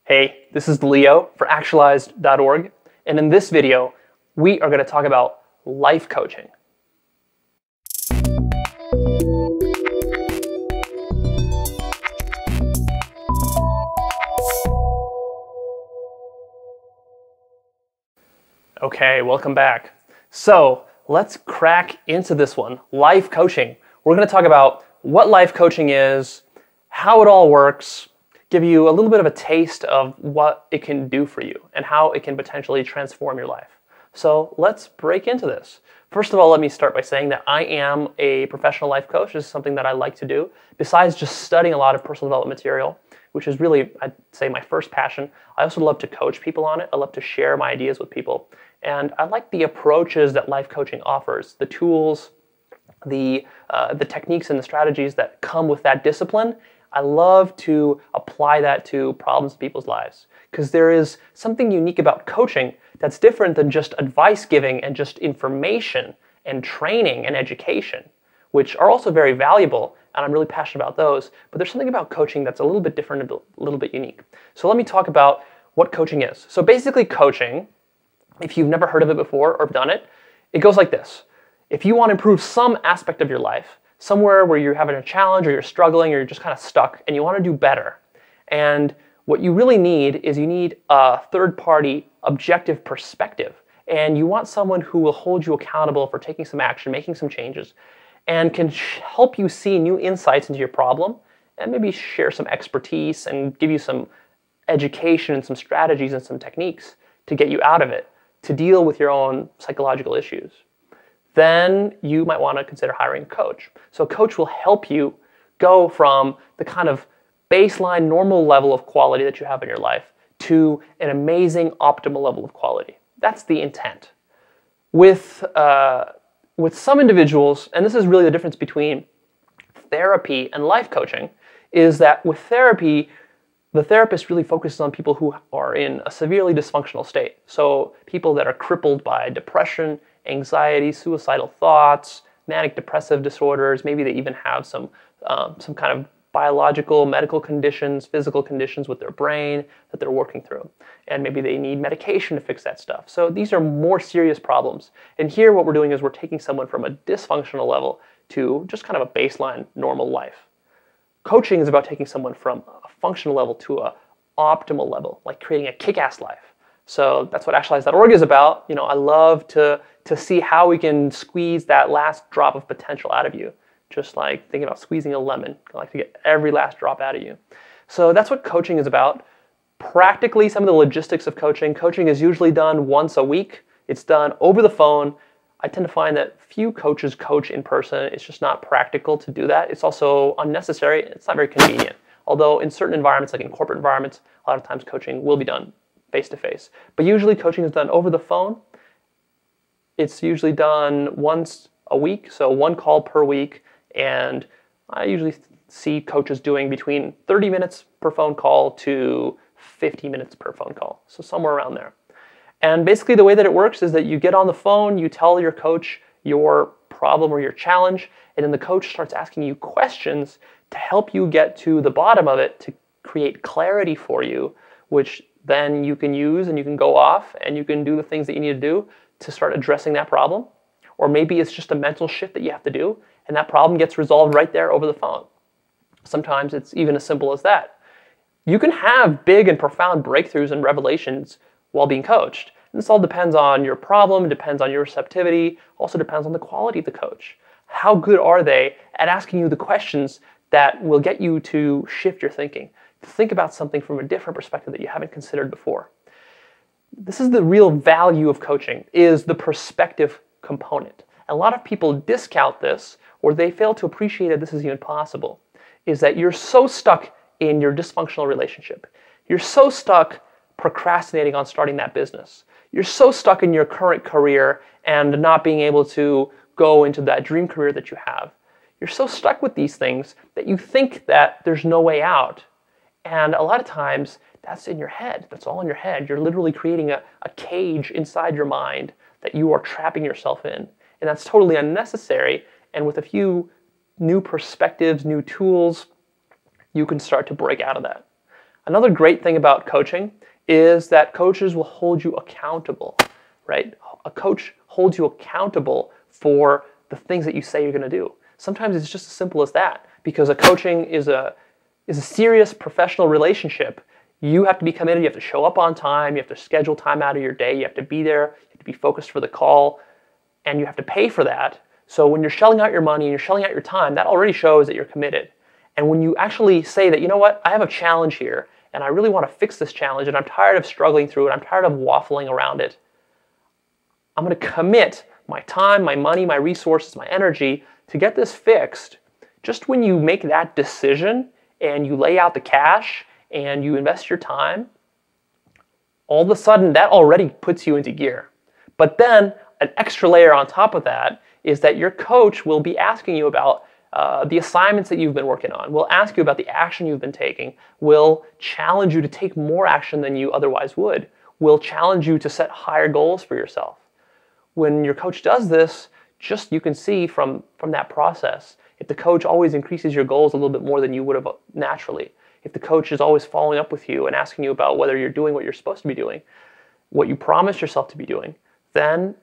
Hey, this is Leo for Actualized.org, and in this video, we are going to talk about life coaching. Okay, welcome back. So let's crack into this one, life coaching. We're going to talk about what life coaching is, how it all works, give you a little bit of a taste of what it can do for you and how it can potentially transform your life. So let's break into this. First of all, let me start by saying that I am a professional life coach. This is something that I like to do. Besides just studying a lot of personal development material, which is really, I'd say, my first passion, I also love to coach people on it. I love to share my ideas with people. And I like the approaches that life coaching offers, the tools, the techniques and the strategies that come with that discipline. I love to apply that to problems in people's lives because there is something unique about coaching that's different than just advice giving and just information and training and education, which are also very valuable, and I'm really passionate about those. But there's something about coaching that's a little bit different and a little bit unique. So let me talk about what coaching is. So basically coaching, if you've never heard of it before or done it, it goes like this. If you want to improve some aspect of your life, somewhere where you're having a challenge or you're struggling or you're just kind of stuck and you want to do better. And what you really need is you need a third-party objective perspective. And you want someone who will hold you accountable for taking some action, making some changes, and can help you see new insights into your problem and maybe share some expertise and give you some education and some strategies and some techniques to get you out of it, to deal with your own psychological issues. Then you might want to consider hiring a coach. So a coach will help you go from the kind of baseline normal level of quality that you have in your life to an amazing optimal level of quality. That's the intent. With some individuals, and this is really the difference between therapy and life coaching, is that with therapy, the therapist really focuses on people who are in a severely dysfunctional state. So people that are crippled by depression, anxiety, suicidal thoughts, manic depressive disorders, maybe they even have some kind of biological, medical conditions, physical conditions with their brain that they're working through. And maybe they need medication to fix that stuff. So these are more serious problems. And here what we're doing is we're taking someone from a dysfunctional level to just kind of a baseline normal life. Coaching is about taking someone from a functional level to an optimal level, like creating a kick-ass life. So that's what Actualize.org is about. You know, I love to see how we can squeeze that last drop of potential out of you. Just like thinking about squeezing a lemon. I like to get every last drop out of you. So that's what coaching is about. Practically, some of the logistics of coaching. Coaching is usually done once a week. It's done over the phone. I tend to find that few coaches coach in person. It's just not practical to do that. It's also unnecessary. It's not very convenient. Although in certain environments, like in corporate environments, a lot of times coaching will be done face-to-face. But usually coaching is done over the phone. It's usually done once a week, so one call per week. And I usually see coaches doing between 30 minutes per phone call to 50 minutes per phone call. So somewhere around there. And basically the way that it works is that you get on the phone, you tell your coach your problem or your challenge, and then the coach starts asking you questions to help you get to the bottom of it, to create clarity for you, which then you can use and you can go off and you can do the things that you need to do to start addressing that problem. Or maybe it's just a mental shift that you have to do and that problem gets resolved right there over the phone. Sometimes it's even as simple as that. You can have big and profound breakthroughs and revelations while being coached. And this all depends on your problem, depends on your receptivity, also depends on the quality of the coach. How good are they at asking you the questions that will get you to shift your thinking, to think about something from a different perspective that you haven't considered before. This is the real value of coaching, is the perspective component. A lot of people discount this, or they fail to appreciate that this is even possible, is that you're so stuck in your dysfunctional relationship. You're so stuck procrastinating on starting that business. You're so stuck in your current career and not being able to go into that dream career that you have. You're so stuck with these things that you think that there's no way out. And a lot of times, that's in your head. That's all in your head. You're literally creating a cage inside your mind that you are trapping yourself in. And that's totally unnecessary. And with a few new perspectives, new tools, you can start to break out of that. Another great thing about coaching is that coaches will hold you accountable, right? A coach holds you accountable for the things that you say you're going to do. Sometimes it's just as simple as that, because a coaching is a serious professional relationship. You have to be committed, you have to show up on time, you have to schedule time out of your day, you have to be there, you have to be focused for the call, and you have to pay for that. So when you're shelling out your money and you're shelling out your time, that already shows that you're committed. And when you actually say that, you know what, I have a challenge here, and I really want to fix this challenge, and I'm tired of struggling through it, I'm tired of waffling around it, I'm going to commit my time, my money, my resources, my energy to get this fixed. Just when you make that decision and you lay out the cash and you invest your time, all of a sudden that already puts you into gear. But then an extra layer on top of that is that your coach will be asking you about the assignments that you've been working on, will ask you about the action you've been taking, will challenge you to take more action than you otherwise would, will challenge you to set higher goals for yourself. When your coach does this, just you can see from that process, if the coach always increases your goals a little bit more than you would have naturally, if the coach is always following up with you and asking you about whether you're doing what you're supposed to be doing, what you promised yourself to be doing, then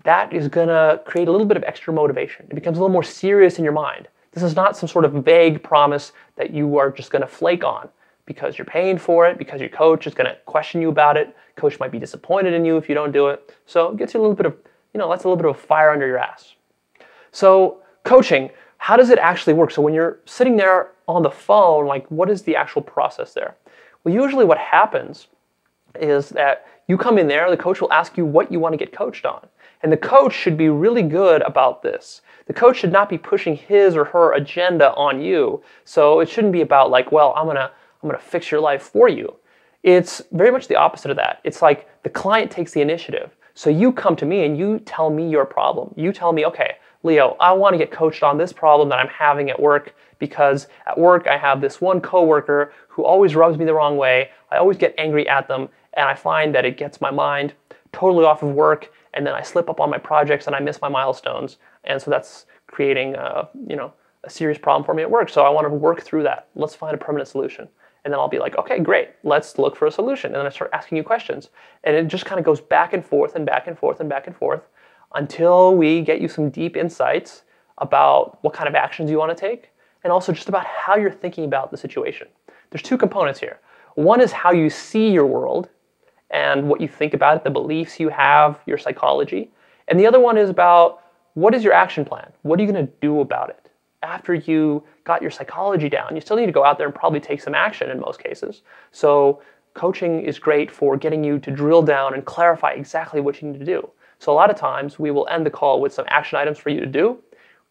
that is going to create a little bit of extra motivation. It becomes a little more serious in your mind. This is not some sort of vague promise that you are just going to flake on because you're paying for it, because your coach is going to question you about it. Coach might be disappointed in you if you don't do it. So it gets you a little bit of, that's a little bit of fire under your ass. So coaching, how does it actually work? So when you're sitting there on the phone, what is the actual process there? Well, usually what happens is that you come in there, the coach will ask you what you want to get coached on. And the coach should be really good about this. The coach should not be pushing his or her agenda on you. So it shouldn't be about I'm gonna fix your life for you. It's very much the opposite of that. It's like the client takes the initiative. So you come to me and you tell me your problem. You tell me, okay, Leo, I want to get coached on this problem that I'm having at work because at work I have this one coworker who always rubs me the wrong way. I always get angry at them, and I find that it gets my mind totally off of work, and then I slip up on my projects and I miss my milestones. And so that's creating a serious problem for me at work. So I want to work through that. Let's find a permanent solution. And then I'll be like, okay, great, let's look for a solution. And then I start asking you questions. And it just kind of goes back and forth and back and forth and back and forth until we get you some deep insights about what kind of actions you want to take, and also just about how you're thinking about the situation. There's two components here. One is how you see your world and what you think about it, the beliefs you have, your psychology. And the other one is about what is your action plan? What are you going to do about it? After you got your psychology down, you still need to go out there and probably take some action in most cases. So coaching is great for getting you to drill down and clarify exactly what you need to do. So a lot of times we will end the call with some action items for you to do,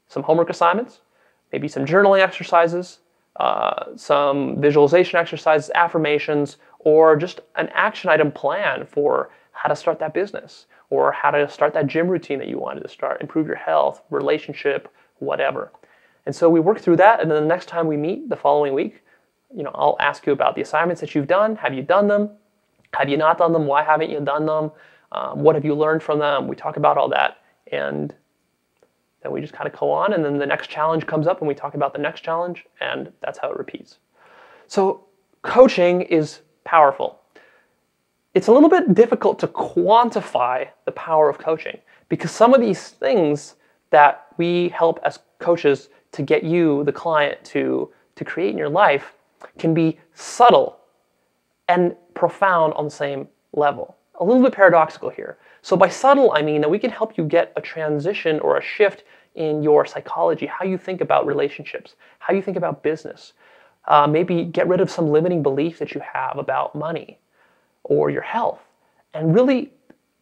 some homework assignments, maybe some journaling exercises, some visualization exercises, affirmations, or just an action item plan for how to start that business or how to start that gym routine that you wanted to start, improve your health, relationship, whatever. And so we work through that, and then the next time we meet the following week, I'll ask you about the assignments that you've done. Have you done them? Have you not done them? Why haven't you done them? What have you learned from them? We talk about all that, and then we just kind of go on, and then the next challenge comes up, and we talk about the next challenge, and that's how it repeats. So coaching is powerful. It's a little bit difficult to quantify the power of coaching because some of these things that we help as coaches to get you, the client, to create in your life can be subtle and profound on the same level. A little bit paradoxical here. So by subtle, I mean that we can help you get a transition or a shift in your psychology, how you think about relationships, how you think about business. Maybe get rid of some limiting belief that you have about money or your health, and really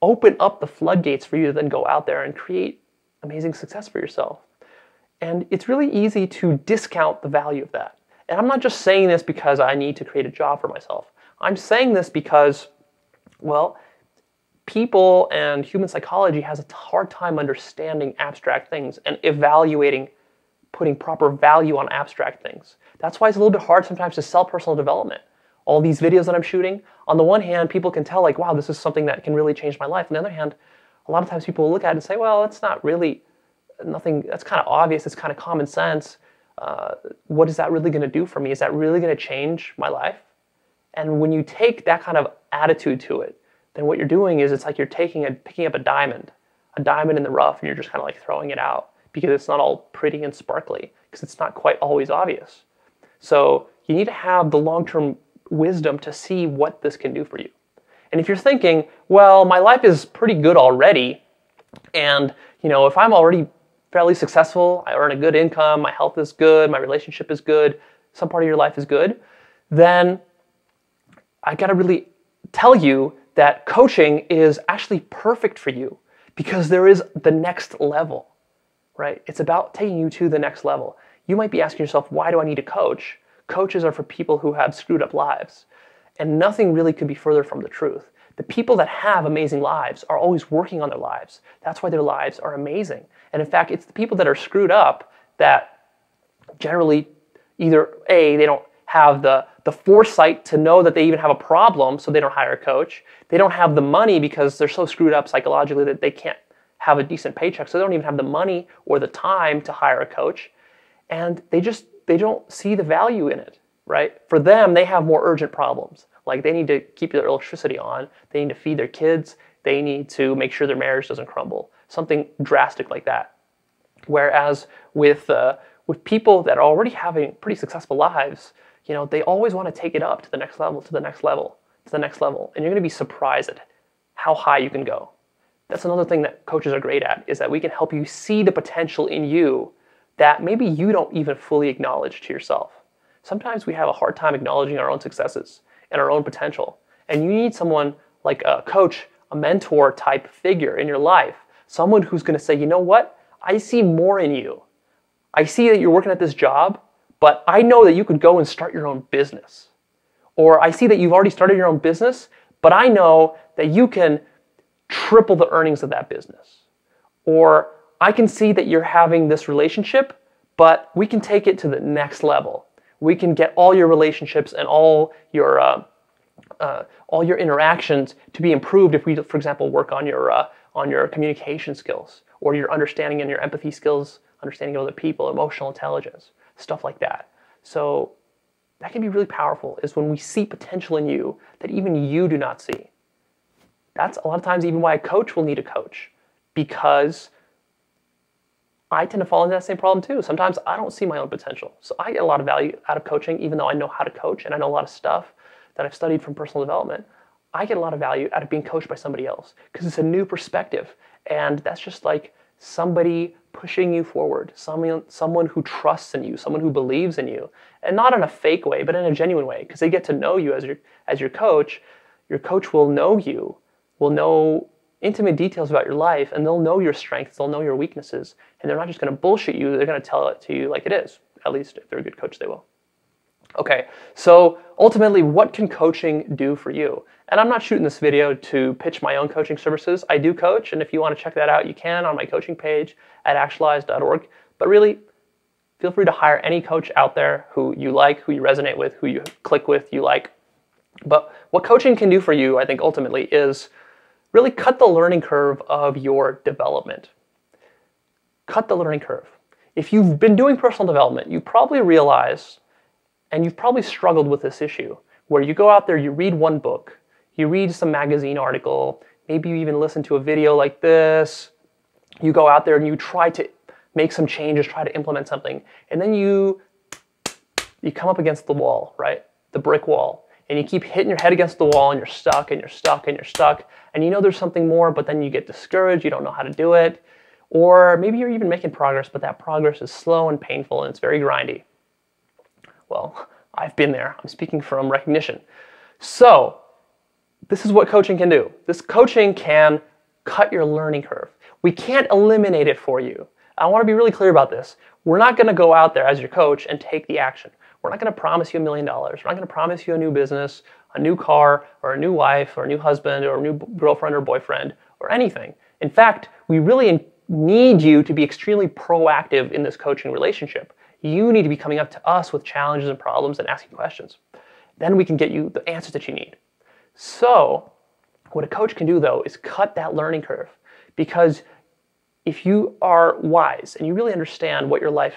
open up the floodgates for you to then go out there and create amazing success for yourself. And it's really easy to discount the value of that. And I'm not just saying this because I need to create a job for myself. I'm saying this because, people and human psychology has a hard time understanding abstract things and evaluating, putting proper value on abstract things. That's why it's a little bit hard sometimes to sell personal development. All these videos that I'm shooting, on the one hand, people can tell wow, this is something that can really change my life. On the other hand, a lot of times people will look at it and say, well, it's not really nothing, that's kind of obvious, it's kind of common sense. What is that really going to do for me? Is that really going to change my life? And when you take that kind of attitude to it, then what you're doing is it's like you're picking up a diamond in the rough, and you're just kind of like throwing it out because it's not all pretty and sparkly, because it's not quite always obvious. So you need to have the long-term wisdom to see what this can do for you. And if you're thinking, well, my life is pretty good already, and if I'm already fairly successful, I earn a good income, my health is good, my relationship is good, some part of your life is good, then I gotta really tell you that coaching is actually perfect for you, because there is the next level, right? It's about taking you to the next level. You might be asking yourself, why do I need a coach? Coaches are for people who have screwed up lives. And nothing really could be further from the truth. The people that have amazing lives are always working on their lives. That's why their lives are amazing. And in fact, it's the people that are screwed up that generally either A, they don't have the foresight to know that they even have a problem, so they don't hire a coach. They don't have the money because they're so screwed up psychologically that they can't have a decent paycheck, so they don't even have the money or the time to hire a coach. And they don't see the value in it, right? For them, they have more urgent problems. Like they need to keep their electricity on, they need to feed their kids, they need to make sure their marriage doesn't crumble, something drastic like that. Whereas with people that are already having pretty successful lives, they always want to take it up to the next level, to the next level, to the next level. And you're going to be surprised at how high you can go. That's another thing that coaches are great at, is that we can help you see the potential in you that maybe you don't even fully acknowledge to yourself. Sometimes we have a hard time acknowledging our own successes and our own potential. And you need someone like a coach, a mentor type figure in your life, someone who's going to say, you know what? I see more in you. I see that you're working at this job, but I know that you could go and start your own business. Or I see that you've already started your own business, but I know that you can triple the earnings of that business. Or I can see that you're having this relationship, but we can take it to the next level. We can get all your relationships and all your interactions to be improved if we, for example, work on your communication skills, or your understanding and your empathy skills, understanding of other people, emotional intelligence, stuff like that. So that can be really powerful, is when we see potential in you that even you do not see. That's a lot of times even why a coach will need a coach, because I tend to fall into that same problem too. Sometimes I don't see my own potential. So I get a lot of value out of coaching, even though I know how to coach and I know a lot of stuff that I've studied from personal development. I get a lot of value out of being coached by somebody else, because it's a new perspective. And that's just like somebody pushing you forward, someone who trusts in you, someone who believes in you, and not in a fake way, but in a genuine way, because they get to know you as your coach. Your coach will know you, will know intimate details about your life, and they'll know your strengths, they'll know your weaknesses, and they're not just going to bullshit you, they're going to tell it to you like it is. At least if they're a good coach, they will. Okay, so ultimately, what can coaching do for you? And I'm not shooting this video to pitch my own coaching services. I do coach, and if you want to check that out, you can on my coaching page at actualize.org. But really, feel free to hire any coach out there who you like, who you resonate with, who you click with, you like. But what coaching can do for you, I think, ultimately, is really cut the learning curve of your development. Cut the learning curve. If you've been doing personal development, you probably realize, and you've probably struggled with this issue, where you go out there, you read one book, you read some magazine article, maybe you even listen to a video like this, you go out there and you try to make some changes, try to implement something, and then you come up against the wall, right? The brick wall. And you keep hitting your head against the wall, and you're stuck, and you're stuck, and you're stuck, and you know there's something more, but then you get discouraged, you don't know how to do it, or maybe you're even making progress, but that progress is slow and painful, and it's very grindy. Well, I've been there. I'm speaking from recognition. So, this is what coaching can do. This coaching can cut your learning curve. We can't eliminate it for you. I want to be really clear about this. We're not going to go out there as your coach and take the action. We're not going to promise you $1 million. We're not going to promise you a new business, a new car, or a new wife, or a new husband, or a new girlfriend or boyfriend, or anything. In fact, we really need you to be extremely proactive in this coaching relationship. You need to be coming up to us with challenges and problems and asking questions. Then we can get you the answers that you need. So, what a coach can do, though, is cut that learning curve. Because if you are wise and you really understand what your life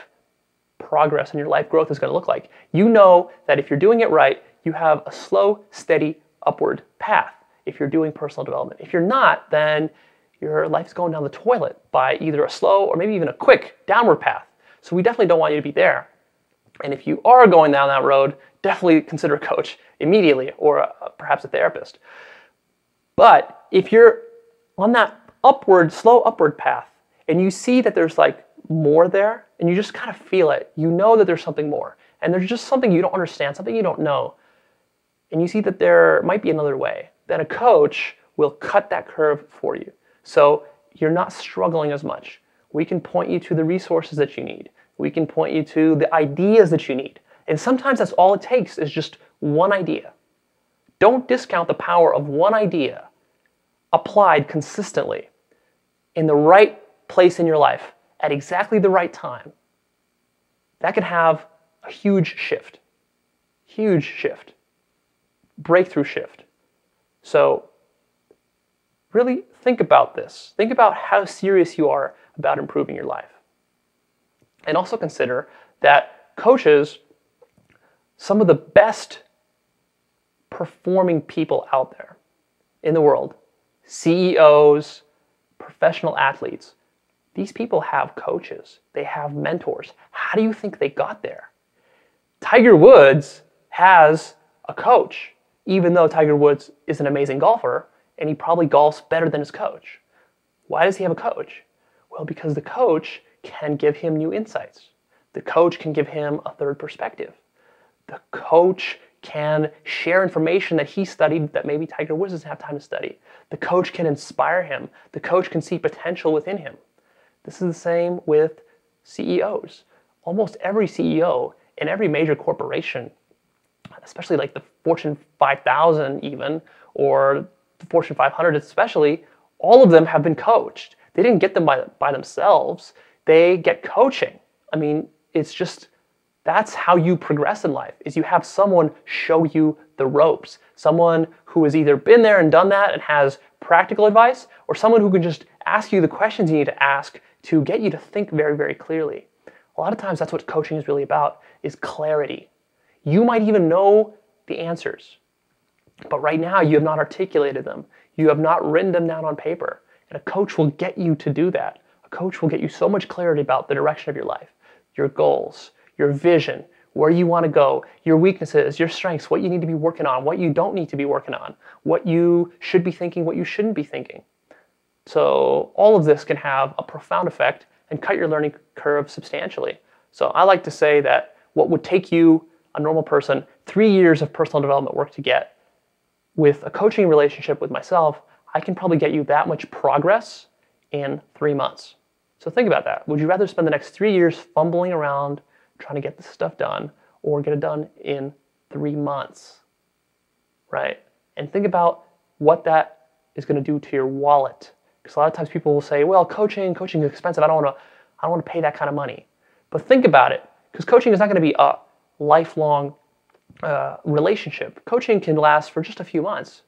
progress and your life growth is going to look like, you know that if you're doing it right, you have a slow, steady upward path if you're doing personal development. If you're not, then your life's going down the toilet by either a slow or maybe even a quick downward path. So we definitely don't want you to be there. And if you are going down that road, definitely consider a coach immediately, or perhaps a therapist. But if you're on that upward, slow upward path, and you see that there's like more there, and you just kind of feel it, you know that there's something more, and there's just something you don't understand, something you don't know, and you see that there might be another way, then a coach will cut that curve for you. So you're not struggling as much. We can point you to the resources that you need. We can point you to the ideas that you need. And sometimes that's all it takes, is just one idea. Don't discount the power of one idea applied consistently in the right place in your life at exactly the right time. That can have a huge shift, breakthrough shift. So really think about this. Think about how serious you are about improving your life. And also consider that coaches, some of the best performing people out there in the world, CEOs, professional athletes, these people have coaches. They have mentors. How do you think they got there? Tiger Woods has a coach, even though Tiger Woods is an amazing golfer, and he probably golfs better than his coach. Why does he have a coach? Well, because the coach can give him new insights. The coach can give him a third perspective. The coach can share information that he studied that maybe Tiger Woods doesn't have time to study. The coach can inspire him. The coach can see potential within him. This is the same with CEOs. Almost every CEO in every major corporation, especially like the Fortune 5000 even, or the Fortune 500 especially, all of them have been coached. They didn't get them by themselves. They get coaching. I mean, it's just, that's how you progress in life, is you have someone show you the ropes. Someone who has either been there and done that and has practical advice, or someone who can just ask you the questions you need to ask to get you to think very, very clearly. A lot of times that's what coaching is really about, is clarity. You might even know the answers, but right now you have not articulated them. You have not written them down on paper. And a coach will get you to do that. A coach will get you so much clarity about the direction of your life, your goals, your vision, where you want to go, your weaknesses, your strengths, what you need to be working on, what you don't need to be working on, what you should be thinking, what you shouldn't be thinking. So all of this can have a profound effect and cut your learning curve substantially. So I like to say that what would take you, a normal person, 3 years of personal development work to get, with a coaching relationship with myself, I can probably get you that much progress in 3 months. So think about that. Would you rather spend the next 3 years fumbling around trying to get this stuff done, or get it done in 3 months, right? And think about what that is going to do to your wallet. Because a lot of times people will say, well, coaching is expensive. I don't want to pay that kind of money. But think about it, because coaching is not going to be a lifelong relationship. Coaching can last for just a few months.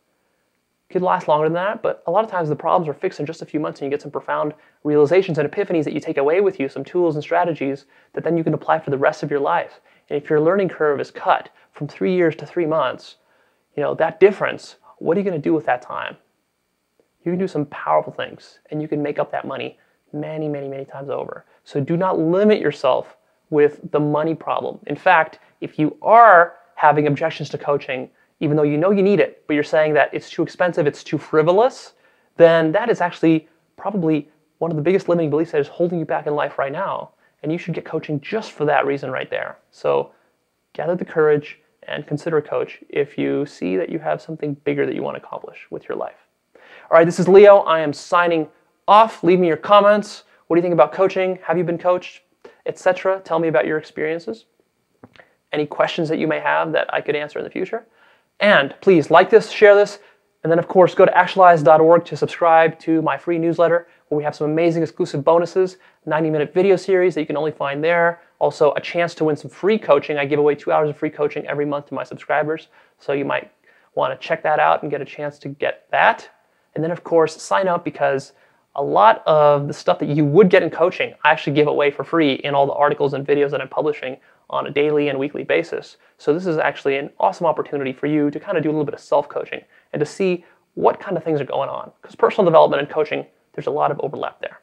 It could last longer than that, but a lot of times the problems are fixed in just a few months, and you get some profound realizations and epiphanies that you take away with you, some tools and strategies that then you can apply for the rest of your life. And if your learning curve is cut from 3 years to 3 months, that difference, what are you going to do with that time? You can do some powerful things, and you can make up that money many, many, many times over. So do not limit yourself with the money problem. In fact, if you are having objections to coaching, even though you know you need it, but you're saying that it's too expensive, it's too frivolous, then that is actually probably one of the biggest limiting beliefs that is holding you back in life right now. And you should get coaching just for that reason right there. So gather the courage and consider a coach if you see that you have something bigger that you want to accomplish with your life. All right, this is Leo. I am signing off. Leave me your comments. What do you think about coaching? Have you been coached? Etc. Tell me about your experiences. Any questions that you may have that I could answer in the future. And please like this, share this, and then of course go to actualize.org to subscribe to my free newsletter where we have some amazing exclusive bonuses, 90-minute video series that you can only find there. Also a chance to win some free coaching. I give away 2 hours of free coaching every month to my subscribers, so you might want to check that out and get a chance to get that. And then of course sign up, because a lot of the stuff that you would get in coaching, I actually give away for free in all the articles and videos that I'm publishing on a daily and weekly basis. So this is actually an awesome opportunity for you to kind of do a little bit of self-coaching and to see what kind of things are going on. Because personal development and coaching, there's a lot of overlap there.